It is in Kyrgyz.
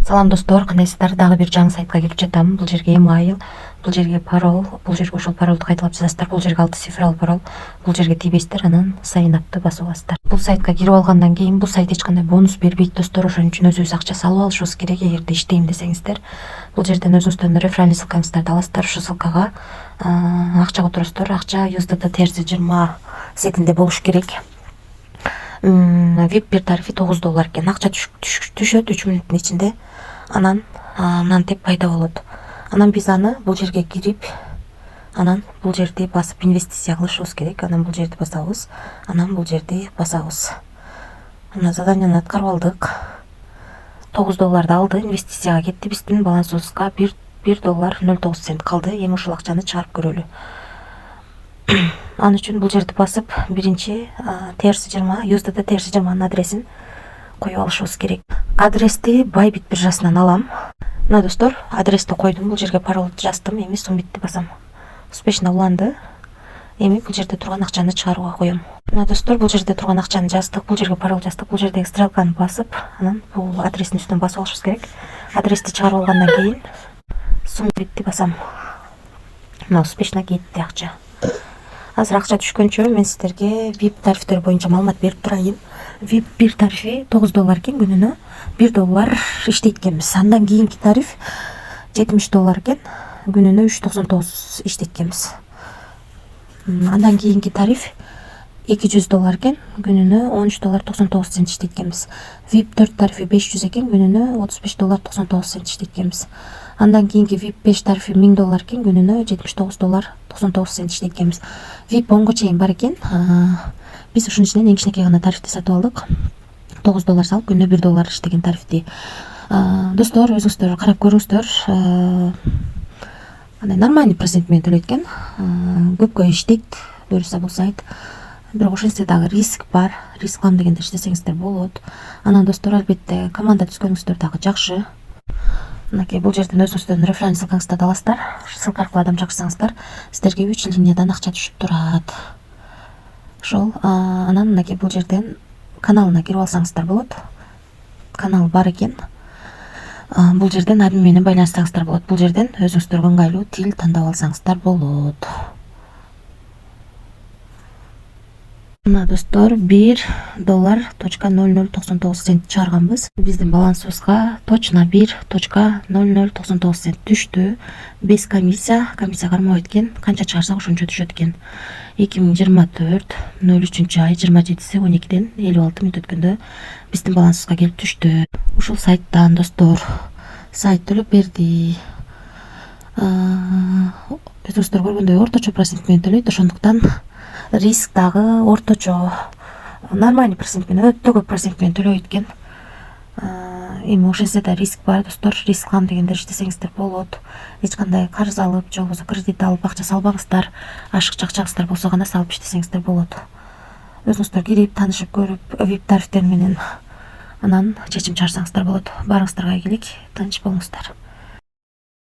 Салам достор, кандайсыздар? Дагы бир жаңы сайтка кирип жатам. Бул жерге email, бул жерге парол, бул жерге ошол паролду кайталап жазасыздар. Бул жерге 6 цифралуу парол, бул жерге тийбейсиздер, анан sign up'ты басып аласыздар. Бул сайтка кирип алгандан кийин бул сайт эч кандай бонус бербейт достор. Ошон үчүн өзүбүз акча салып алышыбыз керек. Эгерде иштейм десеңиздер, бул жерден өзүңүздөрдүн реферальный ссылкаңыздарды аласыздар. Ушул ссылкага акча которосуздар. Акча USDT терси 20 сетинде болуш керек. VIP бир тарифи $9 экен. Акча түшөт 3 мүнөттүн ичинде. Анан мынантип пайда болот. Анан биз аны бул жерге кирип, анан бул жерди басып инвестиция кылышыбыз керек. Анан бул жерди басабыз, анан бул жерди басабыз. Анан заданияны аткарып алдык. $9 алды, инвестицияга кетти. Биздин балансыбызга $1.09 калды. Эми ушул акчаны чыгарып көрөлү. Аны үчүн бул жерди басып, биринчи терси 20, USDT терси 20 адресин коюп алышыбыз керек. Адрести Bybit биржасынан алам. Мына достор, адрести койдум, бул жерге паролду жаздым, эми суммитти басам. Успешно уланды. Эми бул жерде турган акчаны чыгарууга коем. Мына достор, бул жерде турган акчаны жаздык, бул жерге парол жаздык, бул жердеги стрелканы басып, анан бул адрестин үстүнөн басып алышыбыз керек. Адрести чыгарып алгандан кийин суммитти басам. Мына успешно кетти акча. Азыр акча түшкөнчө мен сиздерге VIP тарифтер боюнча маалымат берип турайын. VIP бир тарифи $9 экен, күнүнө $1 иштейт экенбиз. Андан кийинки тариф $70 экен, күнүнө $3.99 иштейт экенбиз. Андан кийинки тариф $200 экен, күнүнө $13.99 иштейт экенбиз. VIP 4 тарифи $500 экен, күнүнө $35.99 иштейт экенбиз. Андан кийинки VIP 5 тарифи $1000 экен, күнүнө $79.99 иштейт экенбиз. VIP 10го чейин бар экен. Биз ушунун ичинен эң кичинекей гана тарифти сатып алдык. $9 салып, күнүнө $1 иштеген тарифти. Достор, өзүңүздөр карап көрүңүздөр. Андай нормальный процент менен төлөйт экен. Көпкө иштейт, буюрса бул сайт. Бирок ошентсе дагы риск бар. Риск алам дегенде иштесеңиздер болот. Анан достор, албетте команда түзгөнүңүздөр дагы жакшы. Мынакей бул жерден өзүңүздөрдүн реферальный ссылкаңыздарды аласыздар. Ссылка аркылуу адам чакырсаңыздар, сиздерге 3 линиядан акча түшүп турат. Ошол анан мынакей бул жерден каналына кирип алсаңыздар болот. Канал бар экен. Бул жерден админ менен байланыштырсаңыздар болот. Бул жерден өзүңүздөргө ыңгайлуу тил тандап алсаңыздар болот. Мына достор, $1.0099 чыгарганбыз. Биздин балансыбызга точно $1.0099 түштү. Без комиссия кармабайт экен. Канча чыгарсак ошончо түшөт экен. 2024-03-ай 27-12-ден 56 мүнөт өткөндө биздин балансыбызга келип түштү. Ушул сайттан достор, сайт төлөп берди. Өзүңүздөр көргөндөй орточо процент менен төлөйт, ошондуктан риск дагы орточо нормальный процент менен, өтө көп процент менен төлөйт экен. Эми ошентсе да риск бар достор. Риск алам дегендер иштесеңиздер болот. Эч кандай карыз алып, же болбосо кредит алып акча салбаңыздар. Ашыкча акчаңыздар болсо гана салып иштесеңиздер болот. Өзүңүздөр кирип, таанышып көрүп, VIP тарифтер менен анан чечим чыгарсаңыздар болот. Баарыңыздарга ийгилик, тынч болуңуздар.